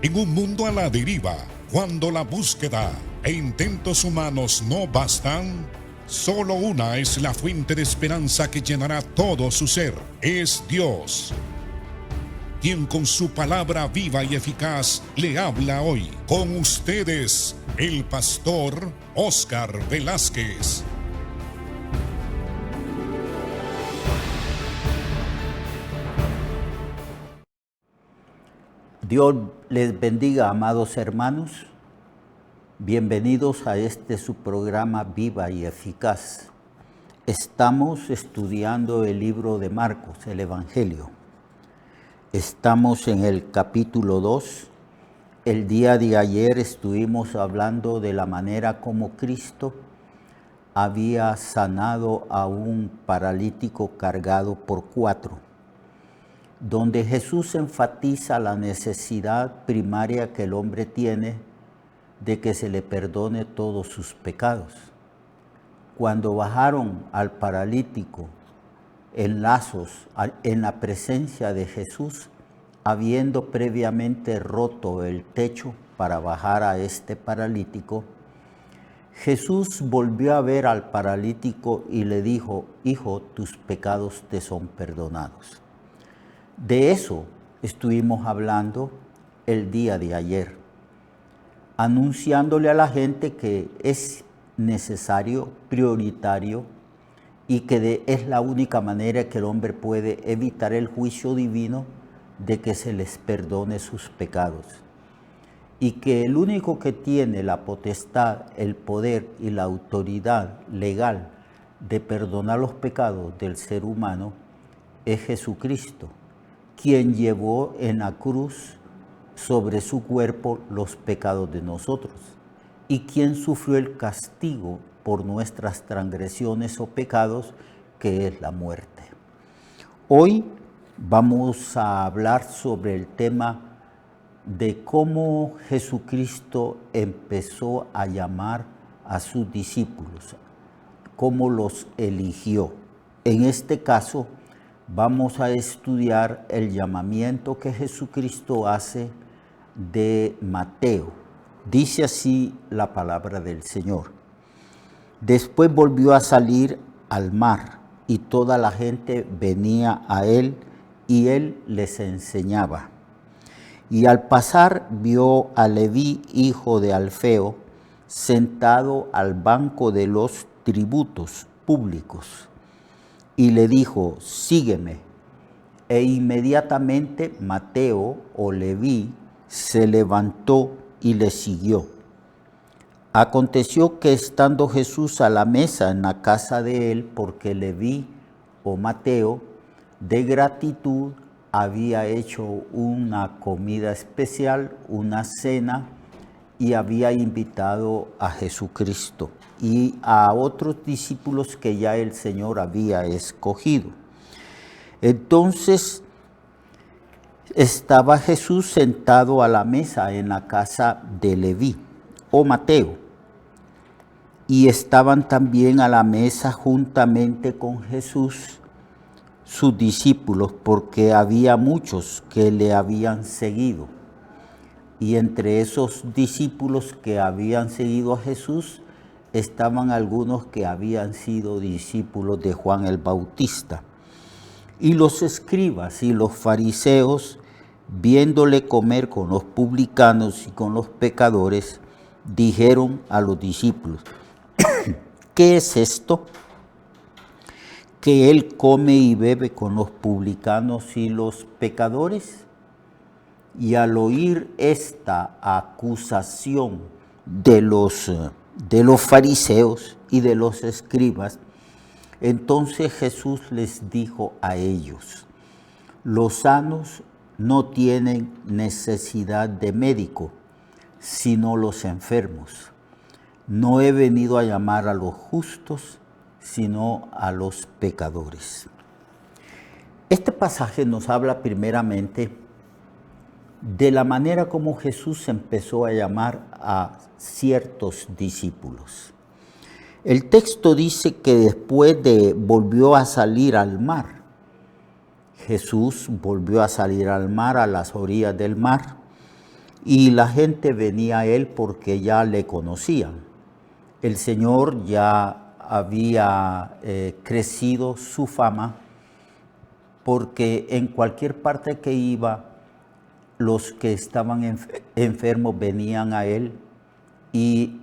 En un mundo a la deriva, cuando la búsqueda e intentos humanos no bastan, solo una es la fuente de esperanza que llenará todo su ser. Es Dios, quien con su palabra viva y eficaz le habla hoy. Con ustedes, el pastor Óscar Velázquez. Dios les bendiga, amados hermanos. Bienvenidos a su programa Viva y Eficaz. Estamos estudiando el libro de Marcos, el Evangelio. Estamos en el capítulo 2. El día de ayer estuvimos hablando de la manera como Cristo había sanado a un paralítico cargado por 4. Donde Jesús enfatiza la necesidad primaria que el hombre tiene de que se le perdone todos sus pecados. Cuando bajaron al paralítico en lazos en la presencia de Jesús, habiendo previamente roto el techo para bajar a este paralítico, Jesús volvió a ver al paralítico y le dijo: Hijo, tus pecados te son perdonados. De eso estuvimos hablando el día de ayer, anunciándole a la gente que es necesario, prioritario, y que es la única manera que el hombre puede evitar el juicio divino de que se les perdone sus pecados. Y que el único que tiene la potestad, el poder y la autoridad legal de perdonar los pecados del ser humano es Jesucristo, quien llevó en la cruz sobre su cuerpo los pecados de nosotros y quien sufrió el castigo por nuestras transgresiones o pecados, que es la muerte. Hoy vamos a hablar sobre el tema de cómo Jesucristo empezó a llamar a sus discípulos, cómo los eligió. En este caso, vamos a estudiar el llamamiento que Jesucristo hace de Mateo. Dice así la palabra del Señor. Después volvió a salir al mar y toda la gente venía a él y él les enseñaba. Y al pasar vio a Leví, hijo de Alfeo, sentado al banco de los tributos públicos. Y le dijo: sígueme. E inmediatamente Mateo o Leví se levantó y le siguió. Aconteció que estando Jesús a la mesa en la casa de él, porque Leví o Mateo de gratitud había hecho una comida especial, una cena, y había invitado a Jesucristo y a otros discípulos que ya el Señor había escogido. Entonces estaba Jesús sentado a la mesa en la casa de Leví o Mateo, y estaban también a la mesa juntamente con Jesús sus discípulos, porque había muchos que le habían seguido. Y entre esos discípulos que habían seguido a Jesús estaban algunos que habían sido discípulos de Juan el Bautista. Y los escribas y los fariseos, viéndole comer con los publicanos y con los pecadores, dijeron a los discípulos: ¿qué es esto? ¿Que él come y bebe con los publicanos y los pecadores? Y al oír esta acusación de los fariseos y de los escribas, entonces Jesús les dijo a ellos: los sanos no tienen necesidad de médico, sino los enfermos. No he venido a llamar a los justos, sino a los pecadores. Este pasaje nos habla primeramente de la manera como Jesús empezó a llamar a ciertos discípulos. El texto dice que después volvió a salir al mar. Jesús volvió a salir al mar, a las orillas del mar, y la gente venía a él porque ya le conocían. El Señor ya había crecido su fama, porque en cualquier parte que iba, los que estaban enfermos venían a él, y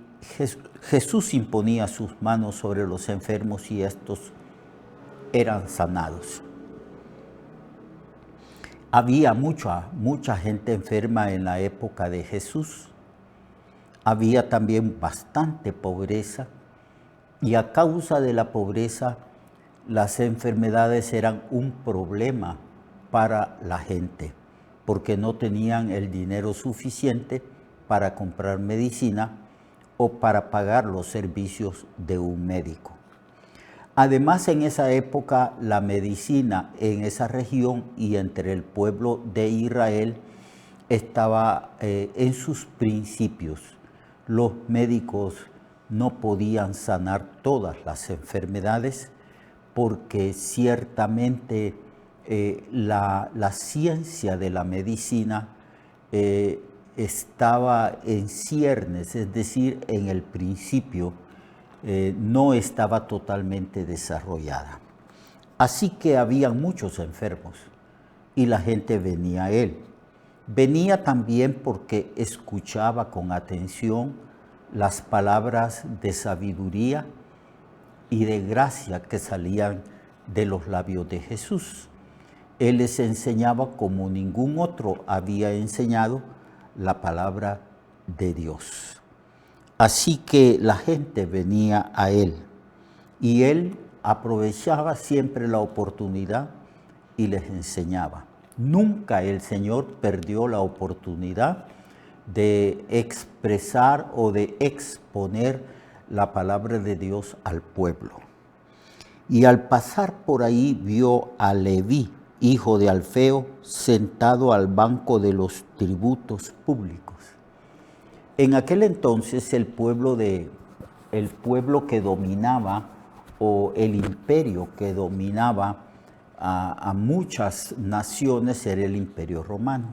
Jesús imponía sus manos sobre los enfermos y estos eran sanados. Había mucha gente enferma en la época de Jesús. Había también bastante pobreza, y a causa de la pobreza, las enfermedades eran un problema para la gente, porque no tenían el dinero suficiente para comprar medicina o para pagar los servicios de un médico. Además, en esa época, la medicina en esa región y entre el pueblo de Israel estaba en sus principios. Los médicos no podían sanar todas las enfermedades, porque ciertamente la ciencia de la medicina estaba en ciernes, es decir, en el principio, no estaba totalmente desarrollada. Así que había muchos enfermos y la gente venía a él. Venía también porque escuchaba con atención las palabras de sabiduría y de gracia que salían de los labios de Jesús. Él les enseñaba como ningún otro había enseñado la palabra de Dios. Así que la gente venía a él, y él aprovechaba siempre la oportunidad y les enseñaba. Nunca el Señor perdió la oportunidad de expresar o de exponer la palabra de Dios al pueblo. Y al pasar por ahí vio a Leví, hijo de Alfeo, sentado al banco de los tributos públicos. En aquel entonces el pueblo que dominaba, o el imperio que dominaba a muchas naciones, era el Imperio Romano.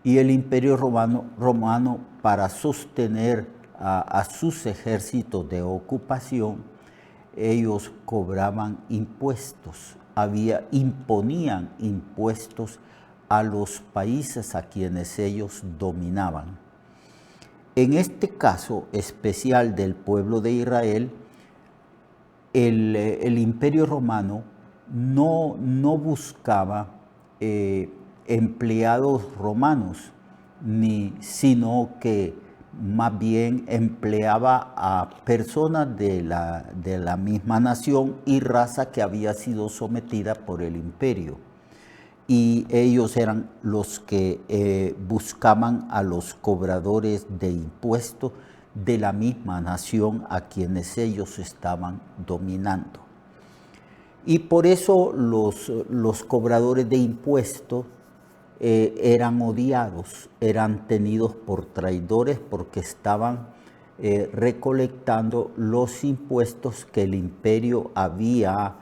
Y el Imperio Romano, para sostener a sus ejércitos de ocupación, ellos cobraban impuestos, imponían impuestos a los países a quienes ellos dominaban. En este caso especial del pueblo de Israel, el Imperio Romano no buscaba empleados romanos, sino que más bien empleaba a personas de la misma nación y raza que había sido sometida por el imperio. Y ellos eran los que buscaban a los cobradores de impuestos de la misma nación a quienes ellos estaban dominando. Y por eso los cobradores de impuestos eran odiados, eran tenidos por traidores, porque estaban recolectando los impuestos que el imperio había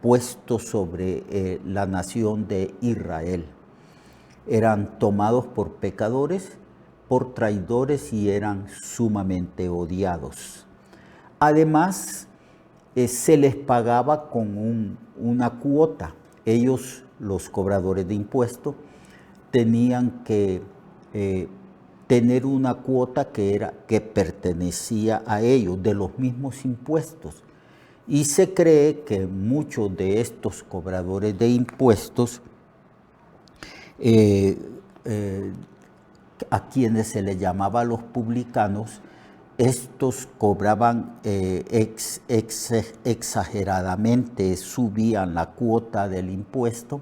puesto sobre la nación de Israel. Eran tomados por pecadores, por traidores, y eran sumamente odiados. Además, se les pagaba con una cuota. Ellos, los cobradores de impuestos, tenían que tener una cuota que pertenecía a ellos, de los mismos impuestos. Y se cree que muchos de estos cobradores de impuestos, a quienes se les llamaba los publicanos, estos cobraban exageradamente, subían la cuota del impuesto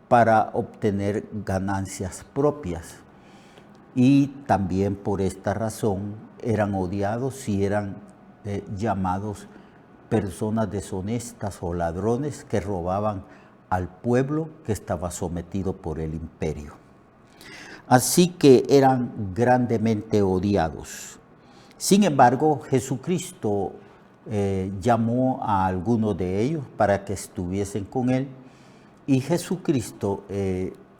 para obtener ganancias propias. Y también por esta razón eran odiados y eran llamados personas deshonestas o ladrones que robaban al pueblo que estaba sometido por el imperio. Así que eran grandemente odiados. Sin embargo, Jesucristo llamó a algunos de ellos para que estuviesen con él, y Jesucristo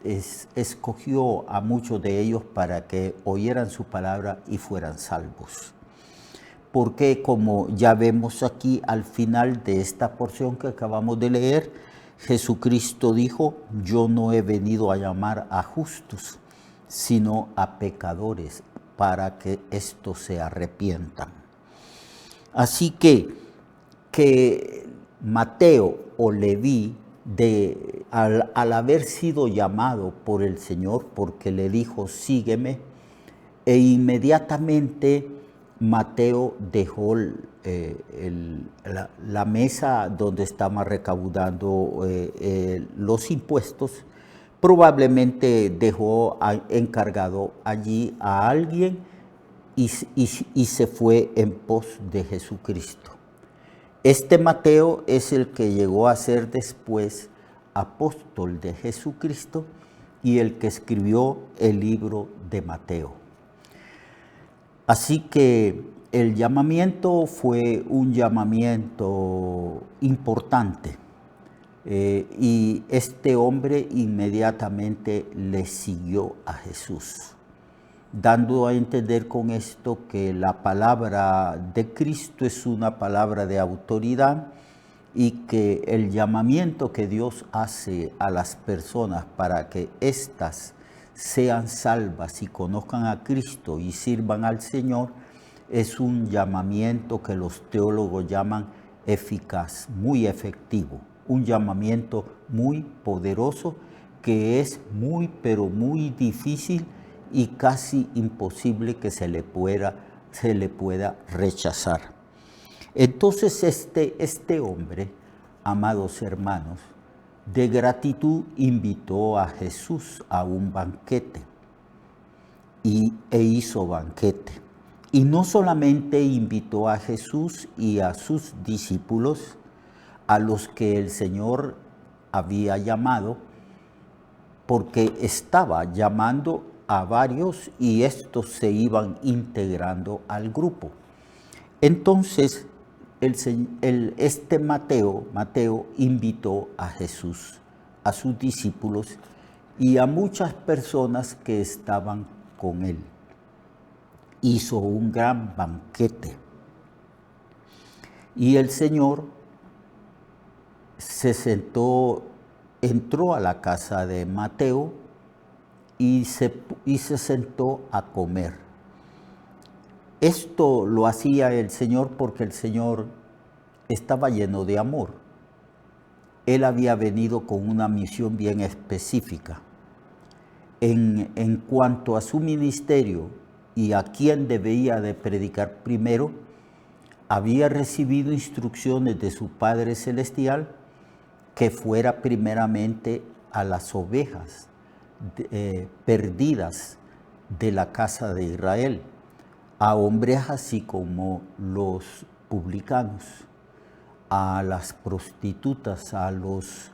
escogió a muchos de ellos para que oyeran su palabra y fueran salvos. Porque como ya vemos aquí al final de esta porción que acabamos de leer, Jesucristo dijo: yo no he venido a llamar a justos, sino a pecadores, para que estos se arrepientan. Así que Mateo o Leví, al haber sido llamado por el Señor, porque le dijo: sígueme, e inmediatamente Mateo dejó la mesa donde estaban recaudando los impuestos. Probablemente dejó encargado allí a alguien y se fue en pos de Jesucristo. Este Mateo es el que llegó a ser después apóstol de Jesucristo y el que escribió el libro de Mateo. Así que el llamamiento fue un llamamiento importante, y este hombre inmediatamente le siguió a Jesús, dando a entender con esto que la palabra de Cristo es una palabra de autoridad y que el llamamiento que Dios hace a las personas para que éstas sean salvas y conozcan a Cristo y sirvan al Señor es un llamamiento que los teólogos llaman eficaz, muy efectivo, un llamamiento muy poderoso que es muy, pero muy difícil y casi imposible que se le pueda rechazar. Entonces este hombre, amados hermanos, de gratitud invitó a Jesús a un banquete e hizo banquete. Y no solamente invitó a Jesús y a sus discípulos, a los que el Señor había llamado, porque estaba llamando a varios y estos se iban integrando al grupo. Entonces, Mateo invitó a Jesús, a sus discípulos y a muchas personas que estaban con él. Hizo un gran banquete. Y el Señor entró a la casa de Mateo y se sentó a comer. Esto lo hacía el Señor porque el Señor estaba lleno de amor. Él había venido con una misión bien específica. En cuanto a su ministerio y a quién debía de predicar primero, había recibido instrucciones de su Padre Celestial que fuera primeramente a las ovejas perdidas de la casa de Israel, a hombres así como los publicanos, a las prostitutas, a los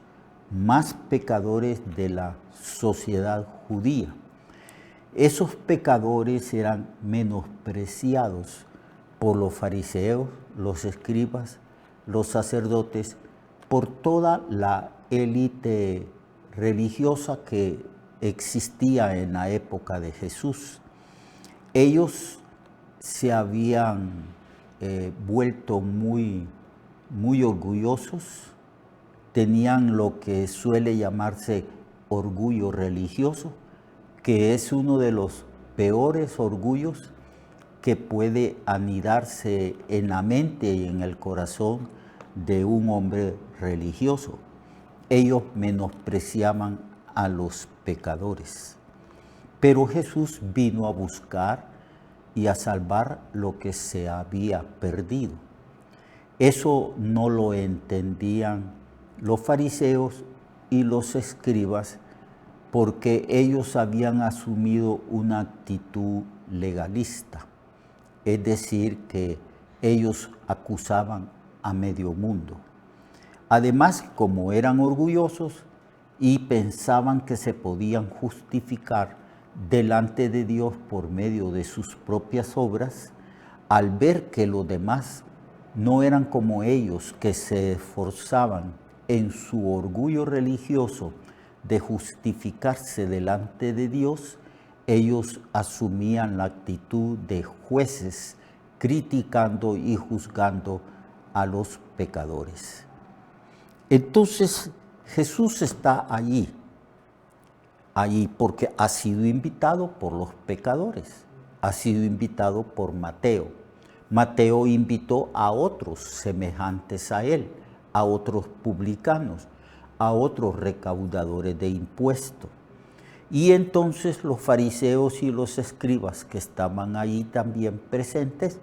más pecadores de la sociedad judía. Esos pecadores eran menospreciados por los fariseos, los escribas, los sacerdotes, por toda la élite religiosa que existía en la época de Jesús. Ellos se habían vuelto muy orgullosos, tenían lo que suele llamarse orgullo religioso, que es uno de los peores orgullos que puede anidarse en la mente y en el corazón de un hombre religioso. Ellos menospreciaban a los pecadores. Pero Jesús vino a buscar y a salvar lo que se había perdido. Eso no lo entendían los fariseos y los escribas porque ellos habían asumido una actitud legalista, es decir, que ellos acusaban a medio mundo. Además, como eran orgullosos y pensaban que se podían justificar delante de Dios por medio de sus propias obras, al ver que los demás no eran como ellos, que se esforzaban en su orgullo religioso de justificarse delante de Dios, ellos asumían la actitud de jueces, criticando y juzgando a los pecadores. Entonces Jesús está allí porque ha sido invitado por los pecadores, ha sido invitado por Mateo. Mateo invitó a otros semejantes a él, a otros publicanos, a otros recaudadores de impuestos. Y entonces los fariseos y los escribas que estaban allí también presentes,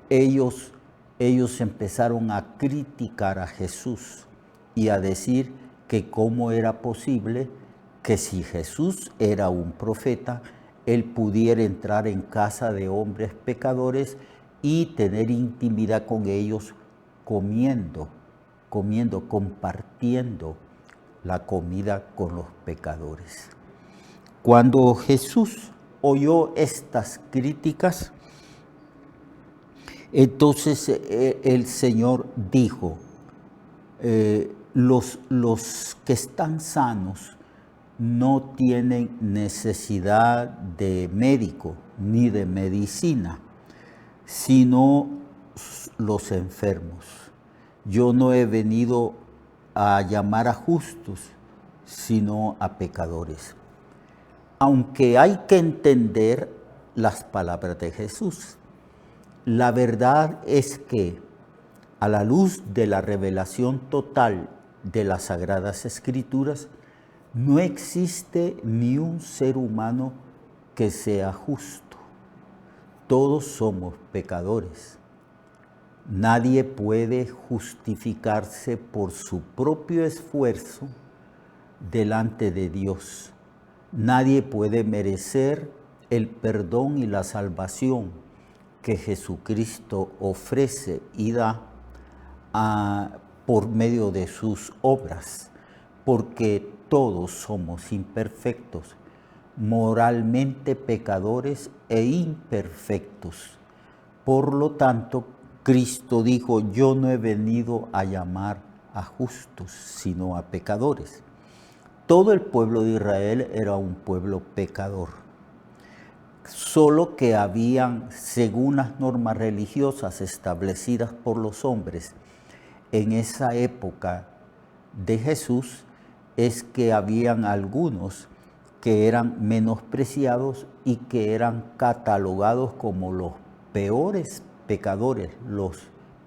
ellos empezaron a criticar a Jesús y a decir que cómo era posible que si Jesús era un profeta, él pudiera entrar en casa de hombres pecadores y tener intimidad con ellos comiendo, compartiendo la comida con los pecadores. Cuando Jesús oyó estas críticas, entonces el Señor dijo, los que están sanos no tienen necesidad de médico ni de medicina, sino los enfermos. Yo no he venido a llamar a justos, sino a pecadores. Aunque hay que entender las palabras de Jesús, la verdad es que a la luz de la revelación total de las Sagradas Escrituras, no existe ni un ser humano que sea justo. Todos somos pecadores. Nadie puede justificarse por su propio esfuerzo delante de Dios. Nadie puede merecer el perdón y la salvación que Jesucristo ofrece y da por medio de sus obras, porque todos somos imperfectos, moralmente pecadores e imperfectos. Por lo tanto, Cristo dijo, yo no he venido a llamar a justos, sino a pecadores. Todo el pueblo de Israel era un pueblo pecador. Solo que habían, según las normas religiosas establecidas por los hombres en esa época de Jesús, es que habían algunos que eran menospreciados y que eran catalogados como los peores pecadores, los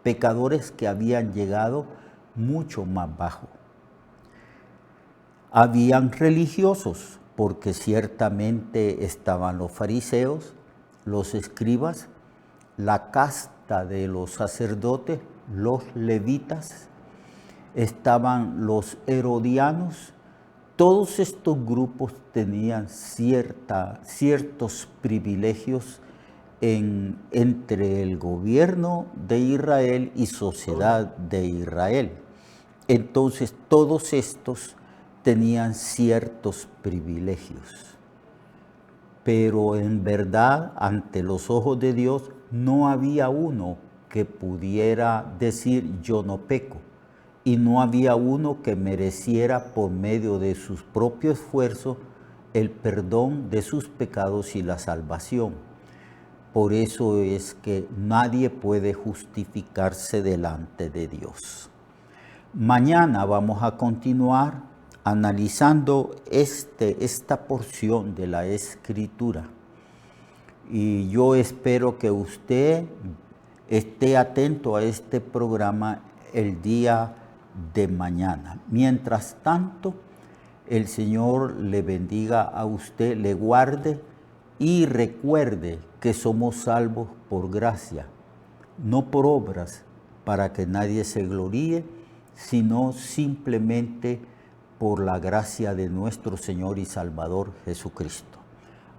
pecadores que habían llegado mucho más bajo. Habían religiosos, porque ciertamente estaban los fariseos, los escribas, la casta de los sacerdotes, los levitas, estaban los herodianos. Todos estos grupos tenían ciertos privilegios entre el gobierno de Israel y sociedad de Israel. Entonces todos estos tenían ciertos privilegios. Pero en verdad, ante los ojos de Dios, no había uno que pudiera decir yo no peco. Y no había uno que mereciera por medio de su propio esfuerzo el perdón de sus pecados y la salvación. Por eso es que nadie puede justificarse delante de Dios. Mañana vamos a continuar analizando esta porción de la Escritura. Y yo espero que usted esté atento a este programa el día de mañana. Mientras tanto, el Señor le bendiga a usted, le guarde y recuerde que somos salvos por gracia, no por obras, para que nadie se gloríe, sino simplemente por la gracia de nuestro Señor y Salvador Jesucristo.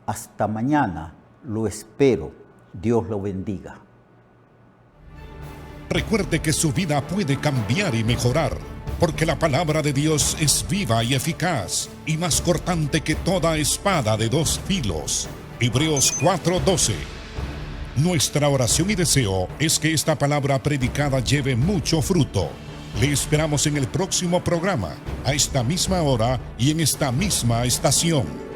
Hasta mañana, lo espero. Dios lo bendiga. Recuerde que su vida puede cambiar y mejorar, porque la palabra de Dios es viva y eficaz, y más cortante que toda espada de dos filos. Hebreos 4:12. Nuestra oración y deseo es que esta palabra predicada lleve mucho fruto. Le esperamos en el próximo programa, a esta misma hora y en esta misma estación.